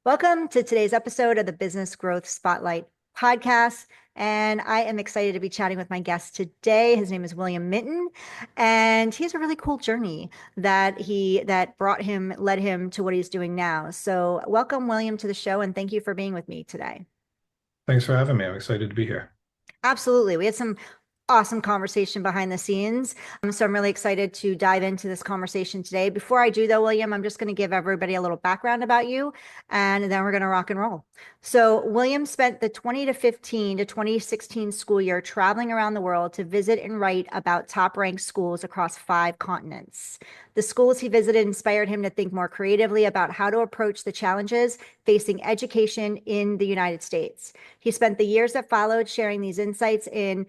Welcome to today's episode of the Business Growth Spotlight podcast. And I am excited to be chatting with my guest today. His name is William Minton, and he has a really cool journey that led him to what he's doing now. So welcome, William, to the show, and thank you for being with me today. Thanks for having me. I'm excited to be here. Absolutely. We had some awesome conversation behind the scenes. So I'm really excited to dive into this conversation today. Before I do, though, William, I'm just going to give everybody a little background about you, and then we're going to rock and roll. So William spent the 2015 to 2016 school year traveling around the world to visit and write about top-ranked schools across 5 continents. The schools he visited inspired him to think more creatively about how to approach the challenges facing education in the United States. He spent the years that followed sharing these insights in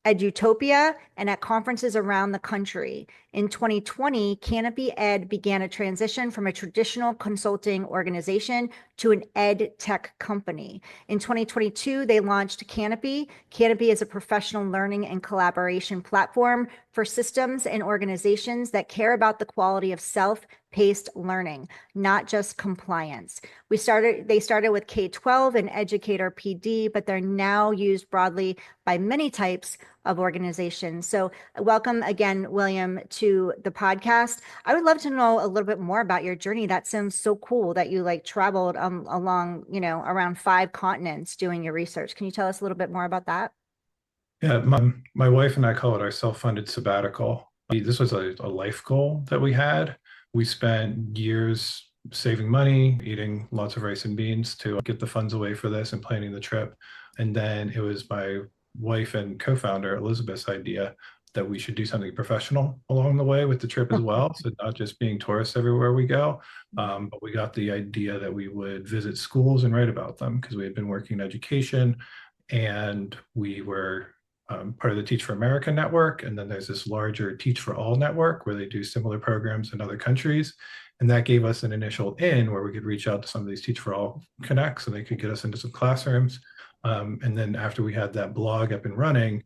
Edutopia and at conferences around the country. In 2020, Canopy Ed began a transition from a traditional consulting organization to an EdTech company. In 2022, they launched Canopy. Canopy is a professional learning and collaboration platform for systems and organizations that care about the quality of self-paced learning, not just compliance. They started with K-12 and educator PD, but they're now used broadly by many types of organizations. So welcome again, William, to the podcast. I would love to know a little bit more about your journey. That sounds so cool that you traveled along, around 5 continents doing your research. Can you tell us a little bit more about that? Yeah, my wife and I call it our self-funded sabbatical. This was a life goal that we had. We spent years saving money, eating lots of rice and beans to get the funds away for this and planning the trip. And then it was my wife and co-founder Elizabeth's idea that we should do something professional along the way with the trip as well. So not just being tourists everywhere we go, but we got the idea that we would visit schools and write about them because we had been working in education and we were part of the Teach for America network. And then there's this larger Teach for All network where they do similar programs in other countries. And that gave us an initial in where we could reach out to some of these Teach for All connects and they could get us into some classrooms. And then after we had that blog up and running,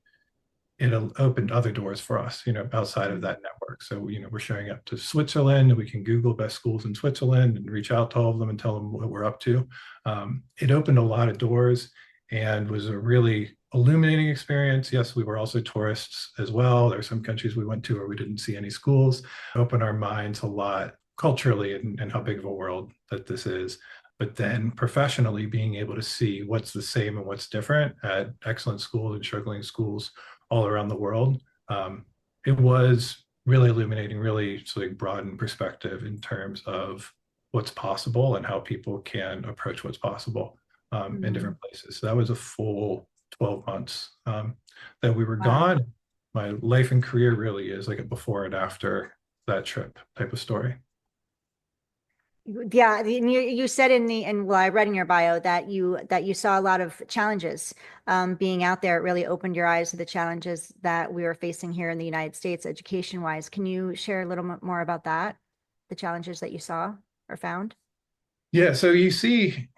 it opened other doors for us, outside of that network. So, we're showing up to Switzerland and we can Google best schools in Switzerland and reach out to all of them and tell them what we're up to. It opened a lot of doors and was a really illuminating experience. Yes, we were also tourists as well. There are some countries we went to where we didn't see any schools. Opened our minds a lot culturally and how big of a world that this is. But then professionally being able to see what's the same and what's different at excellent schools and struggling schools all around the world. It was really illuminating, really sort of broadened perspective in terms of what's possible and how people can approach what's possible in different places. So that was a full 12 months that we were Wow. gone. My life and career really is like a before and after that trip type of story. Yeah, and you said well, I read in your bio that you saw a lot of challenges being out there. It really opened your eyes to the challenges that we were facing here in the United States, education wise. Can you share a little more about that? The challenges that you saw or found? Yeah, so you see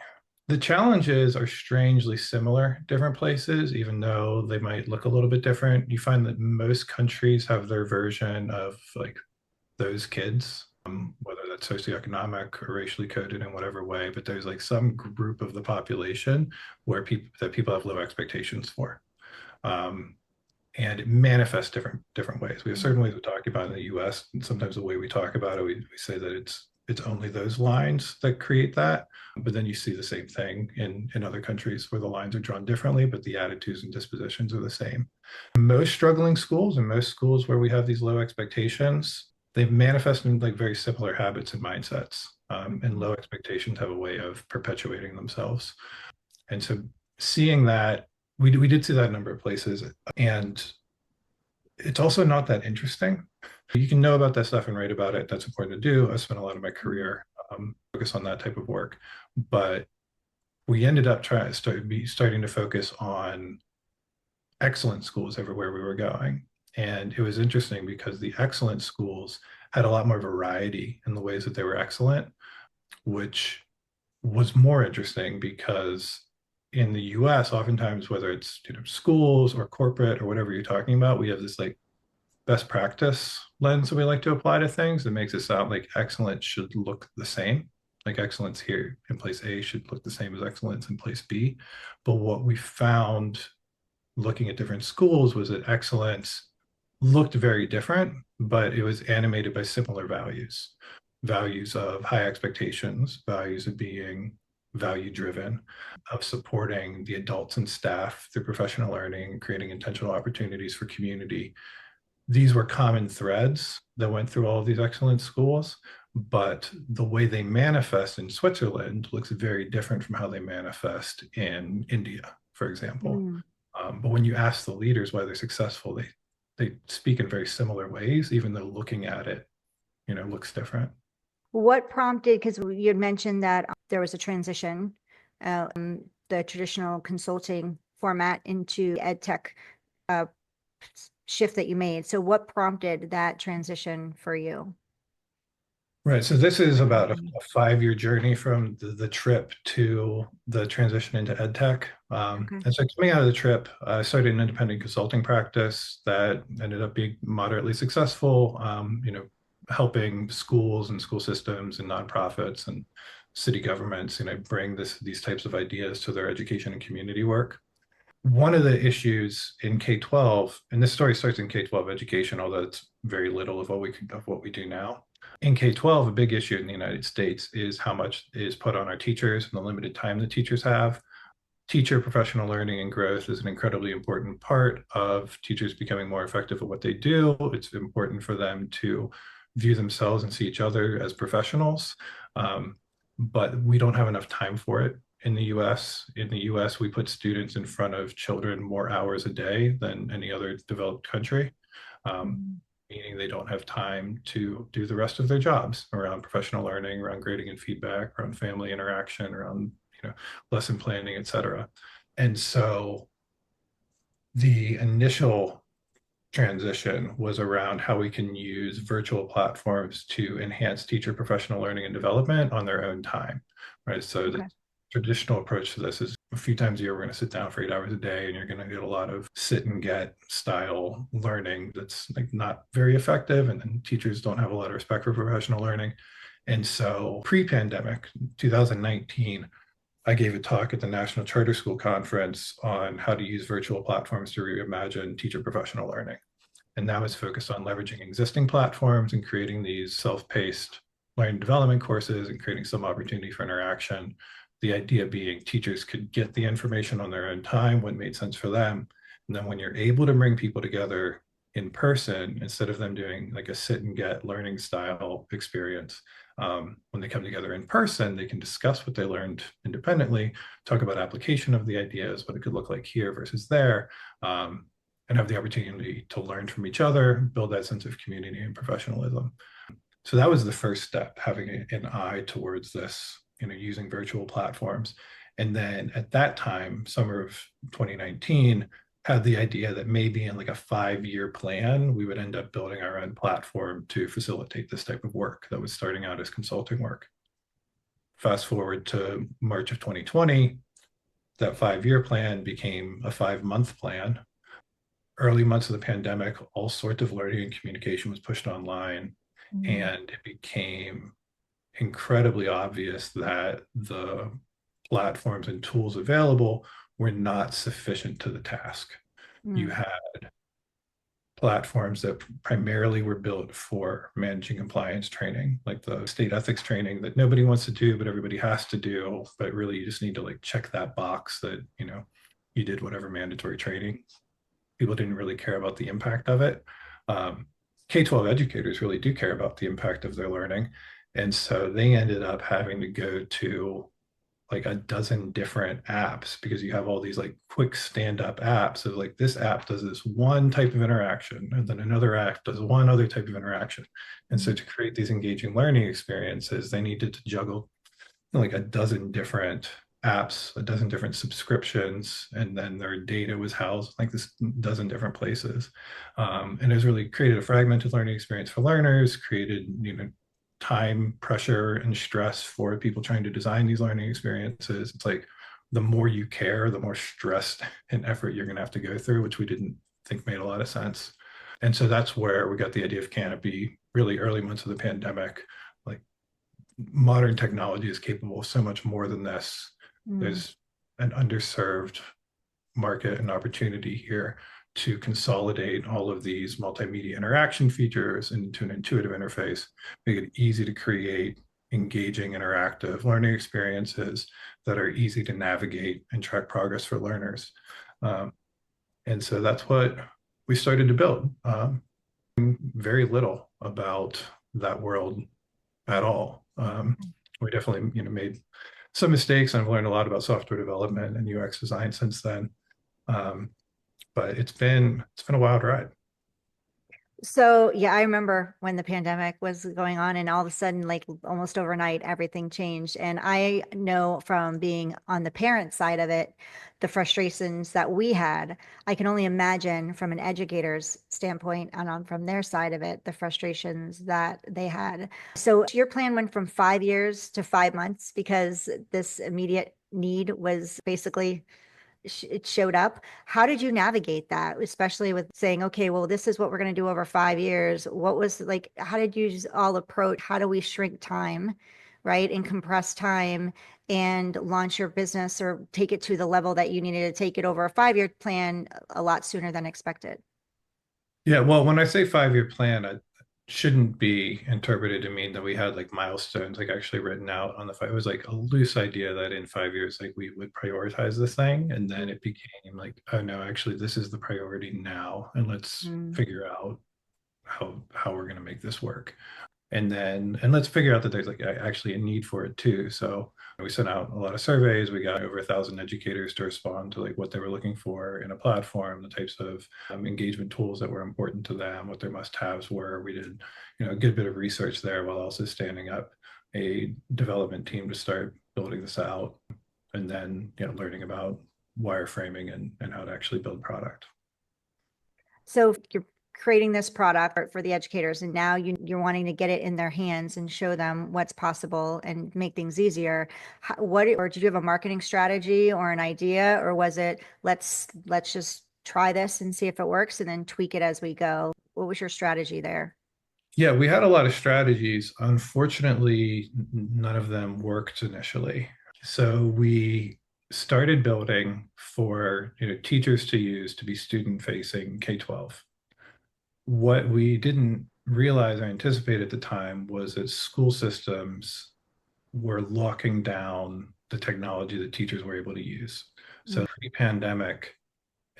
the challenges are strangely similar different places, even though they might look a little bit different. You find that most countries have their version of like those kids, whether that's socioeconomic or racially coded in whatever way, but there's like some group of the population where people have low expectations for. Um, and it manifests different ways. We have certain ways of talking about it in the US, and sometimes the way we talk about it, we say that it's only those lines that create that. But then you see the same thing in other countries where the lines are drawn differently, but the attitudes and dispositions are the same. Most struggling schools and most schools where we have these low expectations, they manifest in like very similar habits and mindsets. And low expectations have a way of perpetuating themselves. And so seeing that, we did see that in a number of places. And it's also not that interesting. You can know about that stuff and write about it. That's important to do. I spent a lot of my career focus on that type of work. But we ended up starting to focus on excellent schools everywhere we were going. And it was interesting because the excellent schools had a lot more variety in the ways that they were excellent, which was more interesting because in the US, oftentimes, whether it's schools or corporate or whatever you're talking about, we have this like best practice lens that we like to apply to things that makes it sound like excellence should look the same. like excellence here in place A should look the same as excellence in place B. But what we found looking at different schools was that excellence looked very different, but it was animated by similar values, values of high expectations, values of being value driven, of supporting the adults and staff through professional learning, creating intentional opportunities for community. These were common threads that went through all of these excellent schools, but the way they manifest in Switzerland looks very different from how they manifest in India, for example. Mm. But when you ask the leaders why they're successful, they speak in very similar ways, even though looking at it, looks different. What prompted, because you had mentioned that there was a transition, the traditional consulting format into EdTech uh, shift that you made. So what prompted that transition for you? Right. So this is about a 5-year journey from the trip to the transition into EdTech. Okay. And so coming out of the trip, I started an independent consulting practice that ended up being moderately successful, helping schools and school systems and nonprofits and city governments, bring these types of ideas to their education and community work. One of the issues in K-12, and this story starts in K-12 education, although it's very little of what we do now. In K-12, a big issue in the United States is how much is put on our teachers and the limited time that teachers have. Teacher professional learning and growth is an incredibly important part of teachers becoming more effective at what they do. It's important for them to view themselves and see each other as professionals. But we don't have enough time for it in the US. In the US, we put students in front of children more hours a day than any other developed country. Meaning they don't have time to do the rest of their jobs around professional learning, around grading and feedback, around family interaction, around lesson planning, et cetera. And so the initial transition was around how we can use virtual platforms to enhance teacher professional learning and development on their own time, right? So the traditional approach to this is a few times a year, we're going to sit down for 8 hours a day, and you're going to get a lot of sit and get style learning that's like not very effective. And then teachers don't have a lot of respect for professional learning. And so pre-pandemic, 2019, I gave a talk at the National Charter School Conference on how to use virtual platforms to reimagine teacher professional learning. And that was focused on leveraging existing platforms and creating these self-paced learning development courses and creating some opportunity for interaction. The idea being teachers could get the information on their own time, what made sense for them. And then when you're able to bring people together in person, instead of them doing like a sit and get learning style experience, when they come together in person, they can discuss what they learned independently, talk about application of the ideas, what it could look like here versus there, and have the opportunity to learn from each other, build that sense of community and professionalism. So that was the first step, having an eye towards this, using virtual platforms. And then at that time, summer of 2019, had the idea that maybe in like a 5-year plan, we would end up building our own platform to facilitate this type of work that was starting out as consulting work. Fast forward to March of 2020, that 5-year plan became a 5-month plan. Early months of the pandemic, all sorts of learning and communication was pushed online, and it became incredibly obvious that the platforms and tools available were not sufficient to the task. You had platforms that primarily were built for managing compliance training, like the state ethics training that nobody wants to do, but everybody has to do. But really, you just need to like check that box that, you did whatever mandatory training. People didn't really care about the impact of it. K-12 educators really do care about the impact of their learning. And so they ended up having to go to like a dozen different apps, because you have all these like quick stand-up apps of like, this app does this one type of interaction, and then another app does one other type of interaction. And so to create these engaging learning experiences, they needed to juggle like a dozen different apps, a dozen different subscriptions, and then their data was housed like this dozen different places. And it was really created a fragmented learning experience for learners, created, time pressure and stress for people trying to design these learning experiences. It's like the more you care, the more stress and effort you're going to have to go through, which we didn't think made a lot of sense. And so that's where we got the idea of Canopy really early months of the pandemic. Like modern technology is capable of so much more than this. Mm. There's an underserved market and opportunity here to consolidate all of these multimedia interaction features into an intuitive interface, make it easy to create engaging, interactive learning experiences that are easy to navigate and track progress for learners. And so that's what we started to build. Very little about that world at all. We definitely, made some mistakes, and I've learned a lot about software development and UX design since then. Um, but it's been a wild ride. So yeah, I remember when the pandemic was going on and all of a sudden, like almost overnight, everything changed. And I know from being on the parent side of it, the frustrations that we had. I can only imagine from an educator's standpoint and on from their side of it, the frustrations that they had. So your plan went from 5 years to 5 months because this immediate need was basically it showed up. How did you navigate that, especially with saying, okay, well, this is what we're going to do over 5 years? What was like, how did you all approach? How do we shrink time, right? And compress time and launch your business or take it to the level that you needed to take it over a 5 year plan a lot sooner than expected? Yeah, well, when I say 5-year plan, it shouldn't be interpreted to mean that we had like milestones like actually written out on the five. It was like a loose idea that in 5 years, like we would prioritize this thing, and then it became like, oh no, actually, this is the priority now, and let's Mm. figure out how we're going to make this work. And let's figure out that there's like actually a need for it too. So we sent out a lot of surveys. We got over 1,000 educators to respond to like what they were looking for in a platform, the types of engagement tools that were important to them, what their must-haves were. We did a good bit of research there while also standing up a development team to start building this out, and then learning about wireframing and how to actually build product. So you're creating this product for the educators, and now you're wanting to get it in their hands and show them what's possible and make things easier. Or did you have a marketing strategy or an idea, or was it let's just try this and see if it works and then tweak it as we go? What was your strategy there? Yeah, we had a lot of strategies. Unfortunately, none of them worked initially. So we started building for teachers to use to be student facing K-12. What we didn't realize or anticipate at the time was that school systems were locking down the technology that teachers were able to use. So pre-pandemic,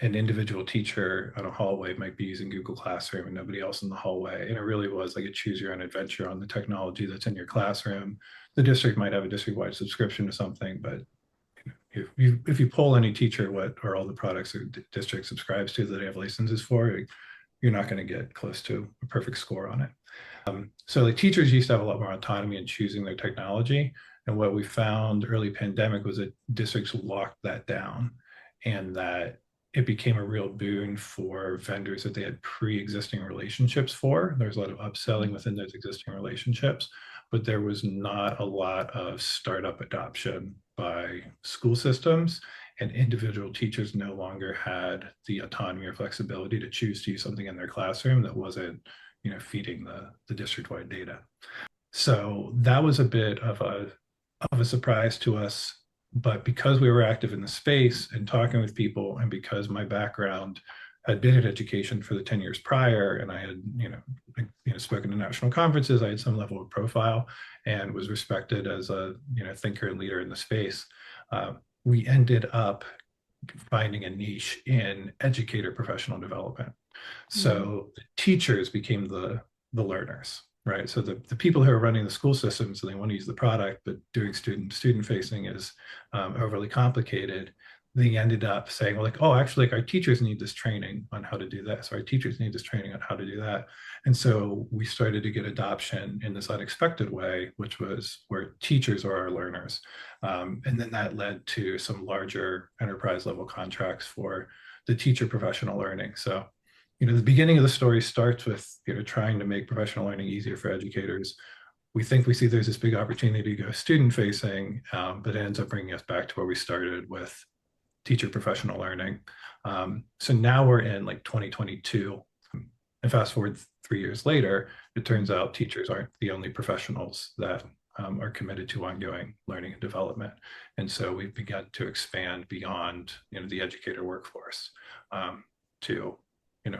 an individual teacher on a hallway might be using Google Classroom and nobody else in the hallway. And it really was like a choose your own adventure on the technology that's in your classroom. The district might have a district-wide subscription to something, but if you poll any teacher what are all the products the district subscribes to that they have licenses for, you're not going to get close to a perfect score on it. So like teachers used to have a lot more autonomy in choosing their technology. And what we found early pandemic was that districts locked that down, and that it became a real boon for vendors that they had pre-existing relationships for. There's a lot of upselling within those existing relationships, but there was not a lot of startup adoption by school systems, and individual teachers no longer had the autonomy or flexibility to choose to use something in their classroom that wasn't feeding the district-wide data. So that was a bit of a surprise to us. But because we were active in the space and talking with people, and because my background had been in education for the 10 years prior, and I had spoken to national conferences, I had some level of profile and was respected as a thinker and leader in the space. We ended up finding a niche in educator professional development. So the teachers became the learners, right? So the people who are running the school systems, and they want to use the product, but doing student facing is overly complicated. They ended up saying, well, like, oh, actually, like our teachers need this training on how to do this. Our teachers need this training on how to do that. And so we started to get adoption in this unexpected way, which was where teachers are our learners. And then that led to some larger enterprise level contracts for the teacher professional learning. So the beginning of the story starts with trying to make professional learning easier for educators. We think we see there's this big opportunity to go student facing, but it ends up bringing us back to where we started with teacher professional learning. So now we're in like 2022, and fast forward 3 years later, it turns out teachers aren't the only professionals that are committed to ongoing learning and development. And so we've begun to expand beyond, the educator workforce to,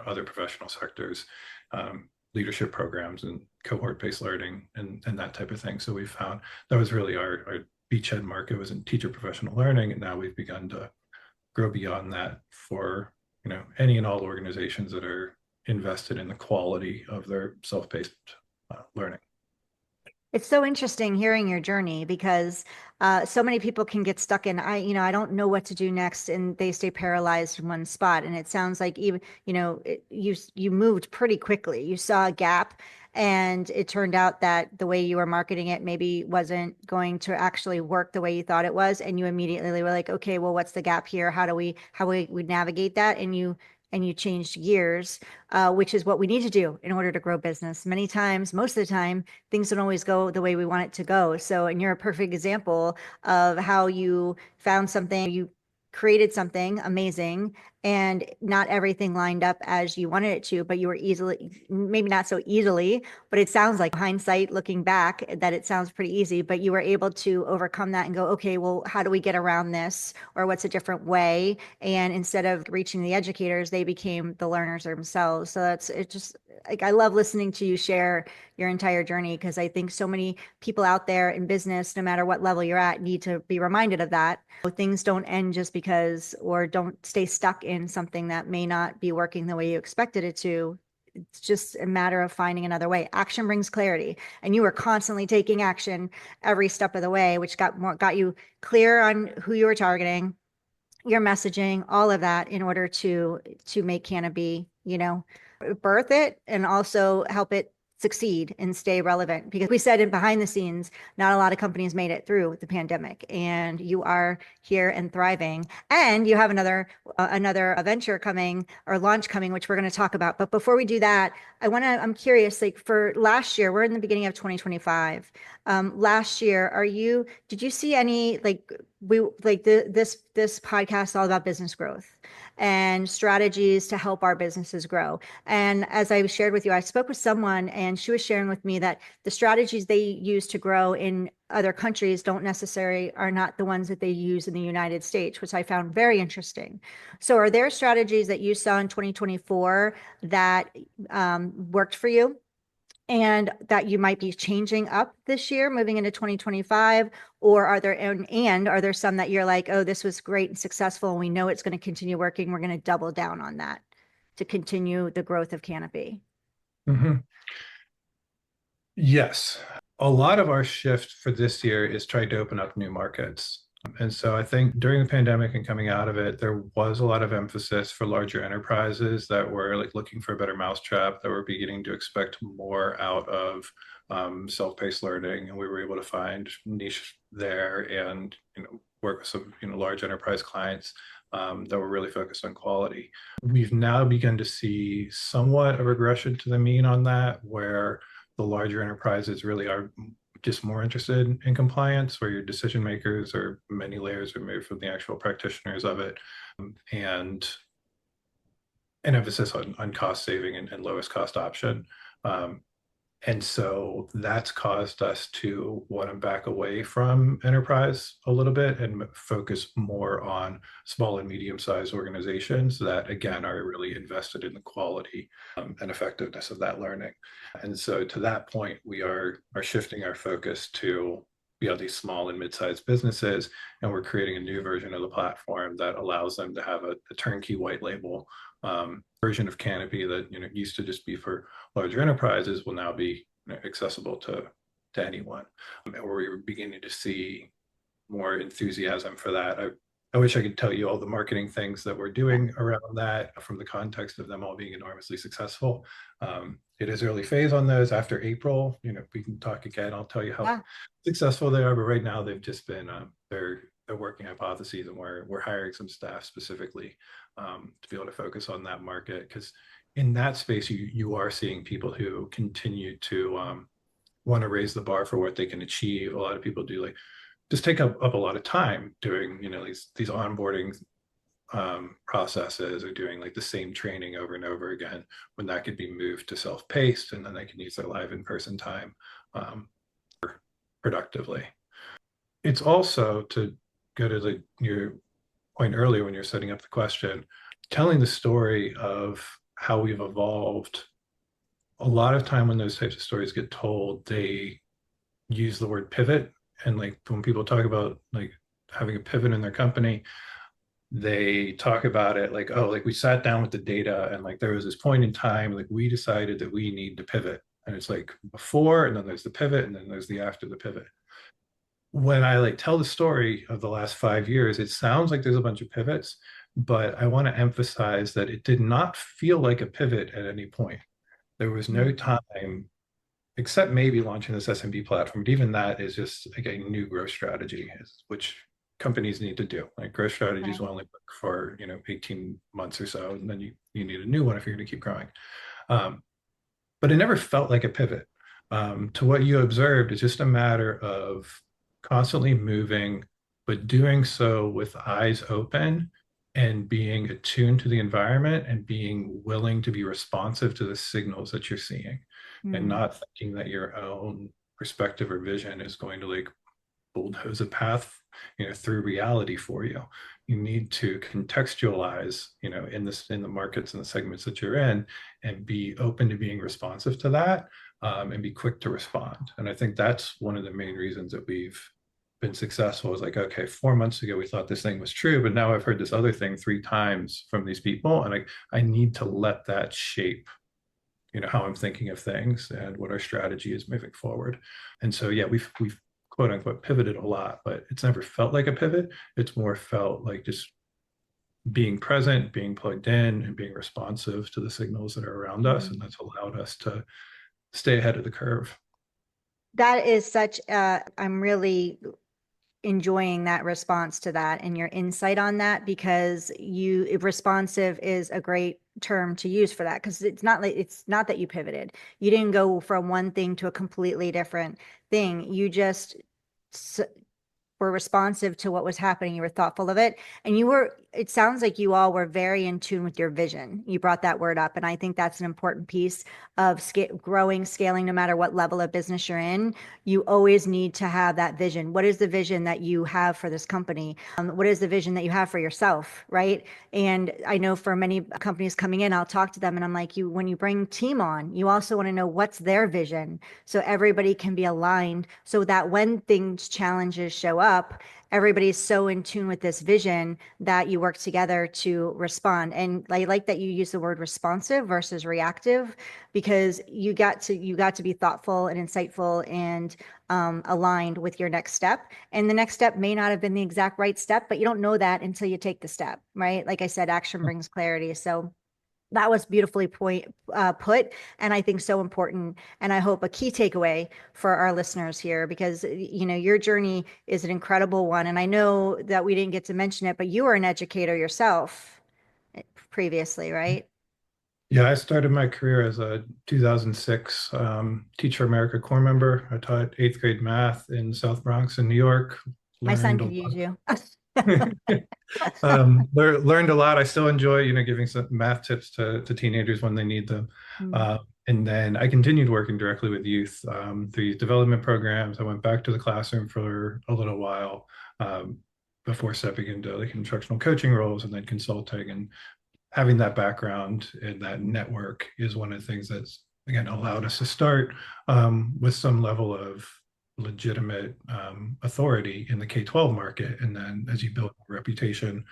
other professional sectors, leadership programs and cohort-based learning and that type of thing. So we found that was really our beachhead market was in teacher professional learning. And now we've begun to grow beyond that for, any and all organizations that are invested in the quality of their self-paced learning. It's so interesting hearing your journey because so many people can get stuck in, I don't know what to do next, and they stay paralyzed in one spot. And it sounds like even, you moved pretty quickly. You saw a gap, and it turned out that the way you were marketing it maybe wasn't going to actually work the way you thought it was. And you immediately were like, okay, well, what's the gap here? How we navigate that? And you changed gears, which is what we need to do in order to grow business. Many times, most of the time, things don't always go the way we want it to go. So, and you're a perfect example of how you found something, you created something amazing, and not everything lined up as you wanted it to, but you were easily, maybe not so easily, but it sounds like hindsight looking back that it sounds pretty easy, but you were able to overcome that and go, okay, well, how do we get around this? Or what's a different way? And instead of reaching the educators, they became the learners themselves. So it just like, I love listening to you share your entire journey, because I think so many people out there in business, no matter what level you're at, need to be reminded of that. Things don't end just because, or don't stay stuck in something that may not be working the way you expected it to. It's just a matter of finding another way. Action brings clarity, and you were constantly taking action every step of the way, which got you clear on who you were targeting, your messaging, all of that, in order to make Canopy, birth it and also help it succeed and stay relevant. Because we said in behind the scenes, not a lot of companies made it through the pandemic, and you are here and thriving. And you have another venture coming, or launch coming, which we're going to talk about. But before we do that, I'm curious, like, for last year, we're in the beginning of 2025. Last year, did you see any, like, this podcast is all about business growth and strategies to help our businesses grow. And as I shared with you, I spoke with someone, and she was sharing with me that the strategies they use to grow in other countries are not the ones that they use in the United States, which I found very interesting. So are there strategies that you saw in 2024 that worked for you, and that you might be changing up this year, moving into 2025? Or are there some that you're like, oh, this was great and successful, and we know it's going to continue working, we're going to double down on that to continue the growth of Canopy? Mm-hmm. Yes. A lot of our shift for this year is trying to open up new markets. And so I think during the pandemic and coming out of it, there was a lot of emphasis for larger enterprises that were like looking for a better mousetrap, that were beginning to expect more out of self-paced learning. And we were able to find niche there and work with some large enterprise clients that were really focused on quality. We've now begun to see somewhat a regression to the mean on that, where the larger enterprises really are just more interested in compliance, where your decision makers are many layers removed from the actual practitioners of it, and an emphasis on cost saving and lowest cost option. And so that's caused us to want to back away from enterprise a little bit and focus more on small and medium-sized organizations that, again, are really invested in the quality and effectiveness of that learning. And so to that point, we are shifting our focus to these small and mid-sized businesses, and we're creating a new version of the platform that allows them to have a turnkey white label version of Canopy that used to just be for larger enterprises, will now be accessible to anyone. And we're beginning to see more enthusiasm for that. I wish I could tell you all the marketing things that we're doing around that from the context of them all being enormously successful. It is early phase on those. After April, we can talk again. I'll tell you how successful they are. But right now, they've just been they're working hypotheses, and we're hiring some staff specifically to be able to focus on that market, because in that space, you are seeing people who continue to want to raise the bar for what they can achieve. A lot of people do just take up a lot of time doing these onboarding processes, or doing the same training over and over again, when that could be moved to self-paced, and then they can use their live in-person time productively. It's also, to go to your point earlier when you're setting up the question, telling the story of how we've evolved. A lot of time when those types of stories get told, they use the word pivot. And like when people talk about like having a pivot in their company, they talk about it like, oh, like we sat down with the data and like there was this point in time, like we decided that we need to pivot. And it's like before, and then there's the pivot, and then there's the after the pivot. When I like tell the story of the last 5 years, it sounds like there's a bunch of pivots, but I want to emphasize that it did not feel like a pivot at any point. There was no time, except maybe launching this SMB platform. But even that is just like a new growth strategy, which companies need to do. Like growth strategies will only work for 18 months or so, and then you need a new one if you're going to keep growing. But it never felt like a pivot. To what you observed, it's just a matter of constantly moving, but doing so with eyes open and being attuned to the environment and being willing to be responsive to the signals that you're seeing, and not thinking that your own perspective or vision is going to like bulldoze a path through reality for you. You need to contextualize in the markets and the segments that you're in, and be open to being responsive to that, and be quick to respond. And I think that's one of the main reasons that we've been successful, is like, okay, 4 months ago we thought this thing was true, but now I've heard this other thing 3 times from these people, and I need to let that shape how I'm thinking of things and what our strategy is moving forward. And so yeah, we've quote unquote pivoted a lot, but it's never felt like a pivot. It's more felt like just being present, being plugged in, and being responsive to the signals that are around us. And that's allowed us to stay ahead of the curve. That is such I'm really enjoying that response to that and your insight on that, because responsive is a great term to use for that, because it's not that you pivoted. You didn't go from one thing to a completely different thing. You just were responsive to what was happening. You were thoughtful of it. And it sounds like you all were very in tune with your vision. You brought that word up. And I think that's an important piece of growing, scaling, no matter what level of business you're in. You always need to have that vision. What is the vision that you have for this company? What is the vision that you have for yourself? Right. And I know for many companies coming in, I'll talk to them and I'm like, when you bring team on, you also want to know what's their vision, so everybody can be aligned, so that when challenges show up, everybody's so in tune with this vision that you work together to respond. And I like that you use the word responsive versus reactive, because you got to be thoughtful and insightful and aligned with your next step. And the next step may not have been the exact right step, but you don't know that until you take the step, right? Like I said, action brings clarity. So that was beautifully put, and I think so important. And I hope a key takeaway for our listeners here, because your journey is an incredible one. And I know that we didn't get to mention it, but you were an educator yourself previously, right? Yeah, I started my career as a 2006 Teacher America Corps member. I taught 8th grade math in South Bronx in New York. My son Learned a could use you. learned a lot. I still enjoy, giving some math tips to teenagers when they need them. And then I continued working directly with youth through youth development programs. I went back to the classroom for a little while before stepping into like instructional coaching roles and then consulting. And having that background and that network is one of the things that's, again, allowed us to start with some level of legitimate authority in the K-12 market. And then as you build a reputation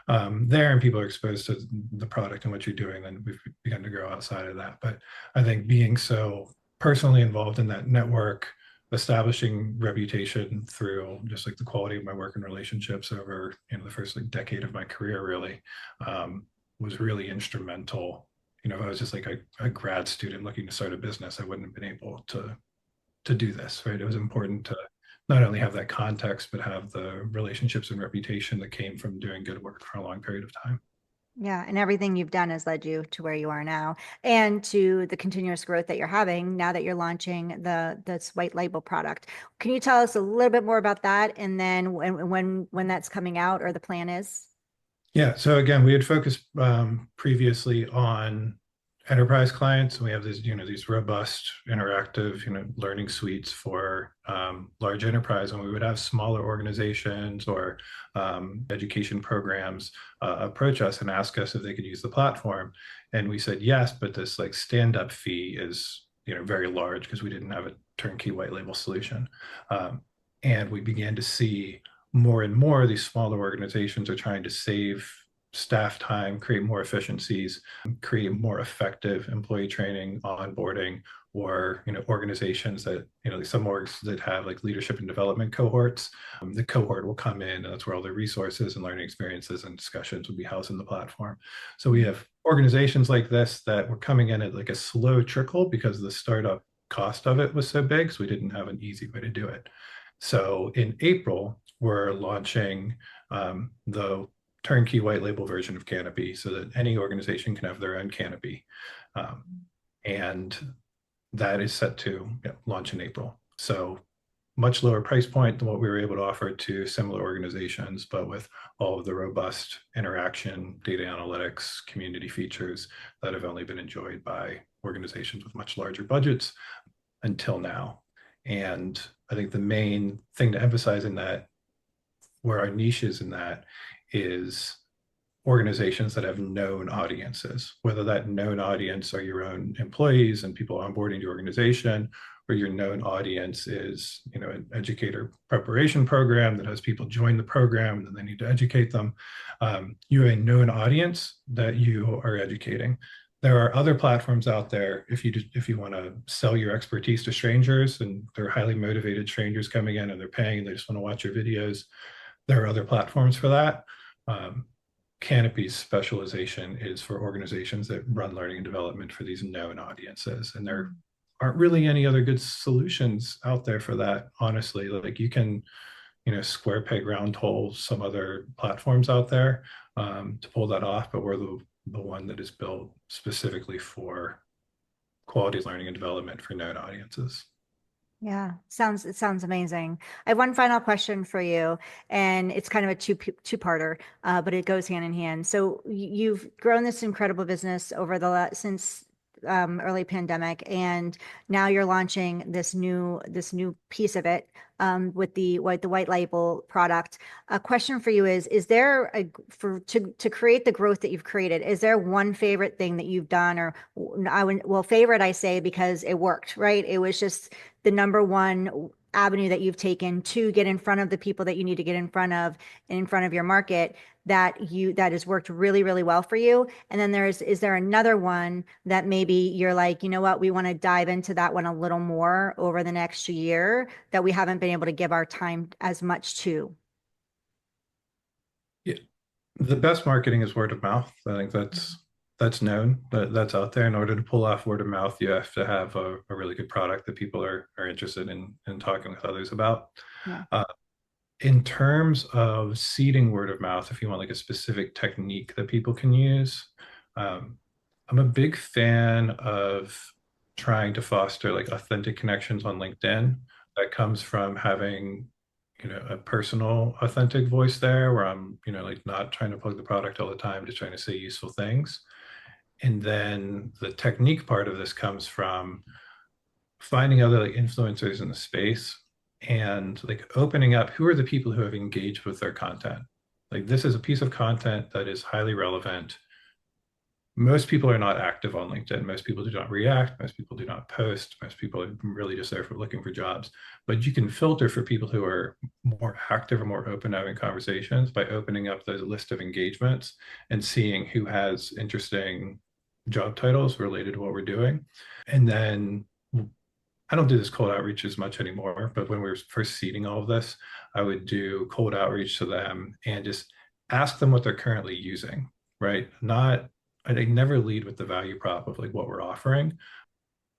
there and people are exposed to the product and what you're doing, then we've begun to grow outside of that. But I think being so personally involved in that network, establishing reputation through just like the quality of my work and relationships over the first like decade of my career really was really instrumental. If I was just like a grad student looking to start a business, I wouldn't have been able to do this, right? It was important to not only have that context, but have the relationships and reputation that came from doing good work for a long period of time. Yeah, and everything you've done has led you to where you are now, and to the continuous growth that you're having now that you're launching this white label product. Can you tell us a little bit more about that, and then when that's coming out, or the plan is? Yeah. So again, we had focused previously on enterprise clients. We have these robust, interactive, learning suites for large enterprise, and we would have smaller organizations or education programs approach us and ask us if they could use the platform, and we said yes, but this like stand-up fee is very large because we didn't have a turnkey white label solution, and we began to see more and more these smaller organizations are trying to save staff time, create more efficiencies, create more effective employee training, onboarding, or organizations that some orgs that have like leadership and development cohorts. The cohort will come in, and that's where all the resources and learning experiences and discussions will be housed in the platform. So we have organizations like this that were coming in at like a slow trickle because the startup cost of it was so big, so we didn't have an easy way to do it. So in April, we're launching the turnkey white label version of Canopy so that any organization can have their own Canopy. And that is set to launch in April. So much lower price point than what we were able to offer to similar organizations, but with all of the robust interaction, data analytics, community features that have only been enjoyed by organizations with much larger budgets until now. And I think the main thing to emphasize in that, where our niche is in that, is organizations that have known audiences, whether that known audience are your own employees and people onboarding your organization, or your known audience is an educator preparation program that has people join the program and then they need to educate them. You have a known audience that you are educating. There are other platforms out there if you want to sell your expertise to strangers, and they're highly motivated strangers coming in and they're paying and they just want to watch your videos. There are other platforms for that. Canopy's specialization is for organizations that run learning and development for these known audiences. And there aren't really any other good solutions out there for that, honestly. Like you can, square peg round hole some other platforms out there to pull that off, but we're the one that is built specifically for quality learning and development for known audiences. Yeah, it sounds amazing. I have one final question for you, and it's kind of a two-parter, but it goes hand in hand. So you've grown this incredible business over since early pandemic, and now you're launching this new piece of it with the white label product. A question for you is there to create the growth that you've created, is there one favorite thing that you've done, or favorite I say because it worked, right? It was just the number one avenue that you've taken to get in front of the people that you need to get in front of and in front of your market that has worked really, really well for you. And then is there another one that maybe you're like, you know what, we want to dive into that one a little more over the next year that we haven't been able to give our time as much to? Yeah. The best marketing is word of mouth. I think that's known, that's out there. In order to pull off word of mouth, you have to have a really good product that people are interested in talking with others about. Yeah. In terms of seeding word of mouth, if you want like a specific technique that people can use, I'm a big fan of trying to foster like authentic connections on LinkedIn. That comes from having a personal authentic voice there where I'm like not trying to plug the product all the time, just trying to say useful things. And then the technique part of this comes from finding other like influencers in the space and like opening up who are the people who have engaged with their content. Like this is a piece of content that is highly relevant. Most people are not active on LinkedIn. Most people do not react. Most people do not post. Most people are really just there for looking for jobs. But you can filter for people who are more active or more open to having conversations by opening up those list of engagements and seeing who has interesting job titles related to what we're doing. And then I don't do this cold outreach as much anymore, but when we were first seeding all of this, I would do cold outreach to them and just ask them what they're currently using, right? I never lead with the value prop of like what we're offering,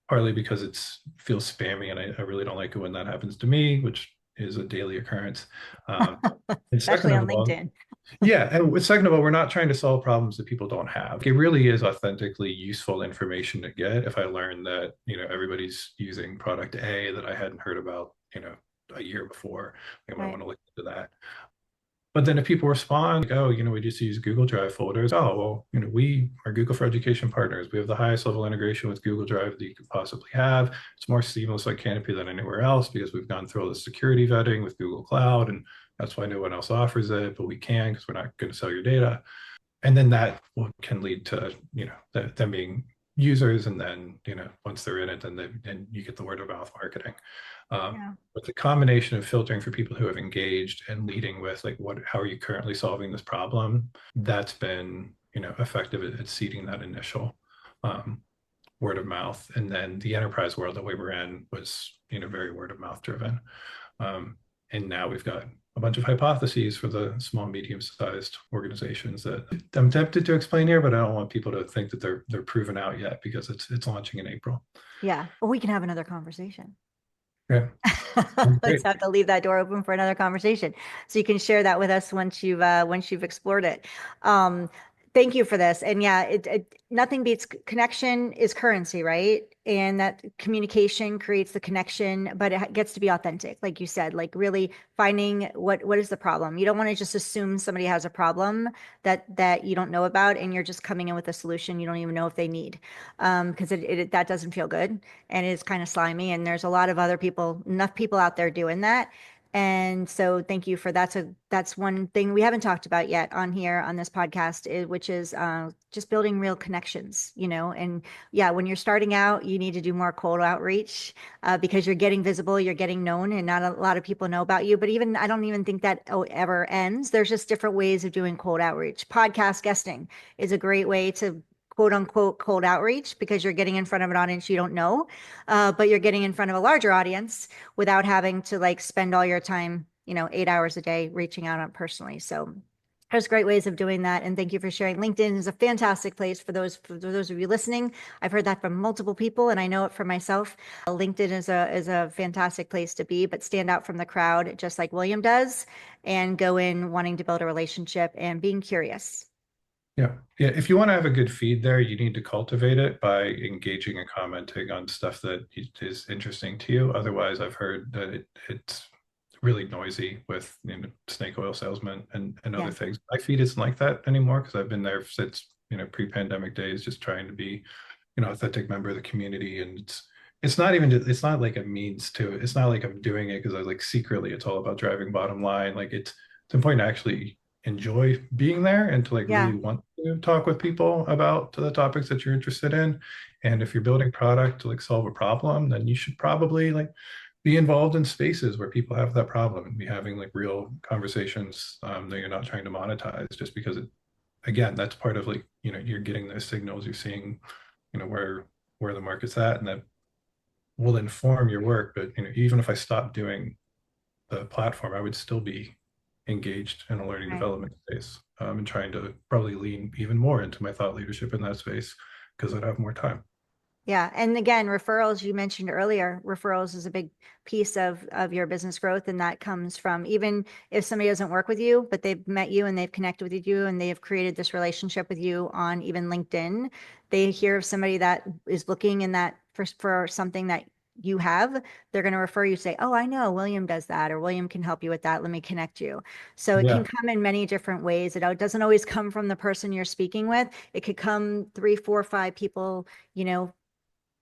partly because it feels spammy and I really don't like it when that happens to me, which is a daily occurrence. And second Especially on of all, LinkedIn. yeah, and second of all, we're not trying to solve problems that people don't have. It really is authentically useful information to get if I learn that, everybody's using product A that I hadn't heard about, a year before. I might Right. want to look into that. But then if people respond, like, oh, we just use Google Drive folders. Oh, well, we are Google for Education partners. We have the highest level integration with Google Drive that you could possibly have. It's more seamless like Canopy than anywhere else because we've gone through all the security vetting with Google Cloud, and that's why no one else offers it, but we can because we're not going to sell your data. And then that can lead to, them being users, and then, once they're in it, then you get the word of mouth marketing. Yeah. But the combination of filtering for people who have engaged and leading with like how are you currently solving this problem, that's been effective at seeding that initial word of mouth. And then the enterprise world that we were in was very word of mouth driven. And now we've got a bunch of hypotheses for the small, medium-sized organizations that I'm tempted to explain here, but I don't want people to think that they're proven out yet because it's launching in April. Yeah. Well, we can have another conversation. Yeah, Let's great. have to leave that door open for another conversation. So you can share that with us once you've explored it. Um, Thank you for this. And yeah, nothing beats connection is currency, right? And that communication creates the connection, but it gets to be authentic, like you said, like really finding what is the problem. You don't want to just assume somebody has a problem that you don't know about, and you're just coming in with a solution you don't even know if they need, because that doesn't feel good, and it's kind of slimy. And there's a lot of enough people out there doing that. And so thank you for that's one thing we haven't talked about yet on here on this podcast, which is just building real connections, and yeah, when you're starting out, you need to do more cold outreach because you're getting visible, you're getting known, and not a lot of people know about you. But even I don't even think that ever ends. There's just different ways of doing cold outreach. Podcast guesting is a great way to quote unquote cold outreach because you're getting in front of an audience you don't know, but you're getting in front of a larger audience without having to like spend all your time, 8 hours a day reaching out on personally. So there's great ways of doing that. And thank you for sharing. LinkedIn is a fantastic place for those of you listening. I've heard that from multiple people, and I know it for myself. LinkedIn is a fantastic place to be, but stand out from the crowd, just like William does, and go in wanting to build a relationship and being curious. Yeah. Yeah. If you want to have a good feed there, you need to cultivate it by engaging and commenting on stuff that is interesting to you. Otherwise, I've heard that it's really noisy with snake oil salesmen and other Yeah. things. My feed isn't like that anymore because I've been there since pre-pandemic days, just trying to be authentic member of the community. And it's not like a means to it. It's not like I'm doing it because I like secretly it's all about driving bottom line. Like it's important to actually enjoy being there and to like really Yeah. want to talk with people about the topics that you're interested in. And if you're building product to like solve a problem, then you should probably like be involved in spaces where people have that problem and be having like real conversations that you're not trying to monetize just because again, that's part of like, you're getting those signals, you're seeing, where the market's at, and that will inform your work. But, even if I stopped doing the platform, I would still be engaged in a learning Right. development space and trying to probably lean even more into my thought leadership in that space because I'd have more time. Yeah. And again, referrals, you mentioned earlier, referrals is a big piece of your business growth. And that comes from even if somebody doesn't work with you, but they've met you and they've connected with you and they have created this relationship with you on even LinkedIn, they hear of somebody that is looking in that for something that you have, they're going to refer you, say, oh, I know William does that, or William can help you with that. Let me connect you. So it can Yeah. come in many different ways. It doesn't always come from the person you're speaking with. It could come 3, 4, 5 people,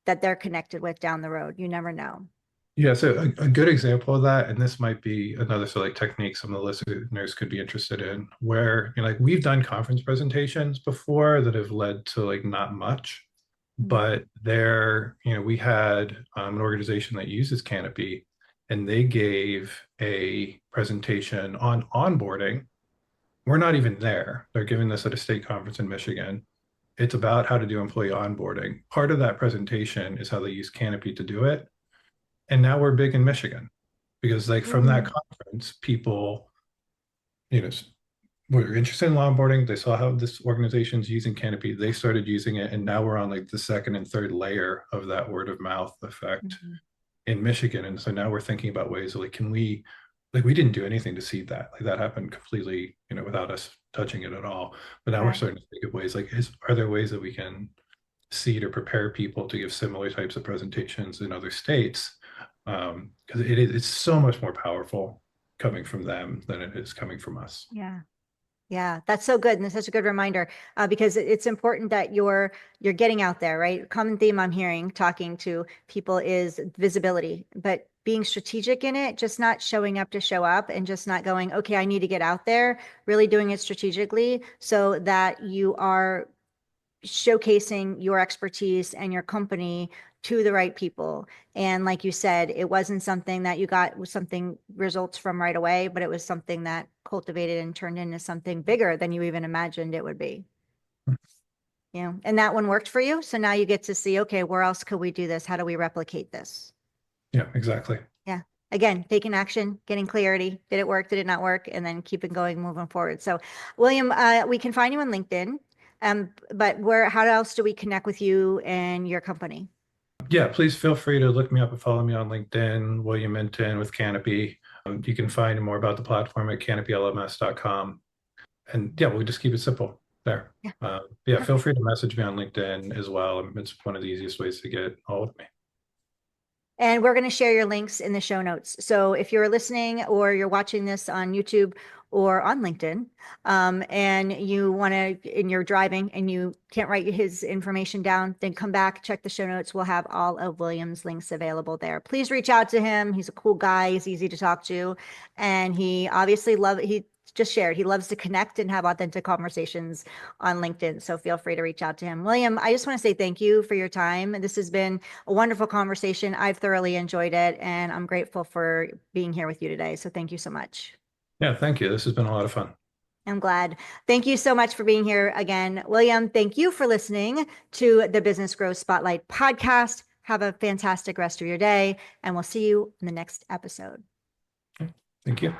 that they're connected with down the road. You never know. Yeah, so a good example of that, and this might be another sort of like technique some of the listeners could be interested in, where like we've done conference presentations before that have led to like not much, Mhm. but there, we had an organization that uses Canopy, and they gave a presentation on onboarding. We're not even there. They're giving this at a state conference in Michigan. It's about how to do employee onboarding. Part of that presentation is how they use Canopy to do it. And now we're big in Michigan because like from that Mhm. conference, people, you know, were interested in onboarding. They saw how this organization's using Canopy. They started using it. And now we're on like the second and third layer of that word of mouth effect Mhm. in Michigan. And so now we're thinking about ways like, like we didn't do anything to seed that. Like that happened completely, without us touching it at all. But now we're Right. starting to think of ways like, are there ways that we can seed or prepare people to give similar types of presentations in other states? Because it's so much more powerful coming from them than it is coming from us. Yeah. Yeah, that's so good. And it's such a good reminder because it's important that you're getting out there, right? Common theme I'm hearing talking to people is visibility, but being strategic in it, just not showing up to show up and just not going, okay, I need to get out there, really doing it strategically so that you are showcasing your expertise and your company to the right people. And like you said, it wasn't something that you got with something results from right away, but it was something that cultivated and turned into something bigger than you even imagined it would be. You know, and that one worked for you. So now you get to see, okay, where else could we do this? How do we replicate this? Yeah, exactly. Yeah. Again, taking action, getting clarity. Did it work? Did it not work? And then keep it going, moving forward. So, William, we can find you on LinkedIn. But how else do we connect with you and your company? Yeah, please feel free to look me up and follow me on LinkedIn, William Minton with Canopy. You can find more about the platform at canopylms.com. And yeah, we'll just keep it simple there. Yeah. Yeah, feel free to message me on LinkedIn as well. It's one of the easiest ways to get a hold of me. And we're going to share your links in the show notes. So if you're listening or you're watching this on YouTube or on LinkedIn, and you want to, and you're driving and you can't write his information down, then come back, check the show notes. We'll have all of William's links available there. Please reach out to him. He's a cool guy. He's easy to talk to. And he obviously he just shared, he loves to connect and have authentic conversations on LinkedIn. So feel free to reach out to him. William, I just want to say thank you for your time. This has been a wonderful conversation. I've thoroughly enjoyed it, and I'm grateful for being here with you today. So thank you so much. Yeah, thank you. This has been a lot of fun. I'm glad. Thank you so much for being here again. William, thank you for listening to the Business Growth Spotlight podcast. Have a fantastic rest of your day, and we'll see you in the next episode. Thank you.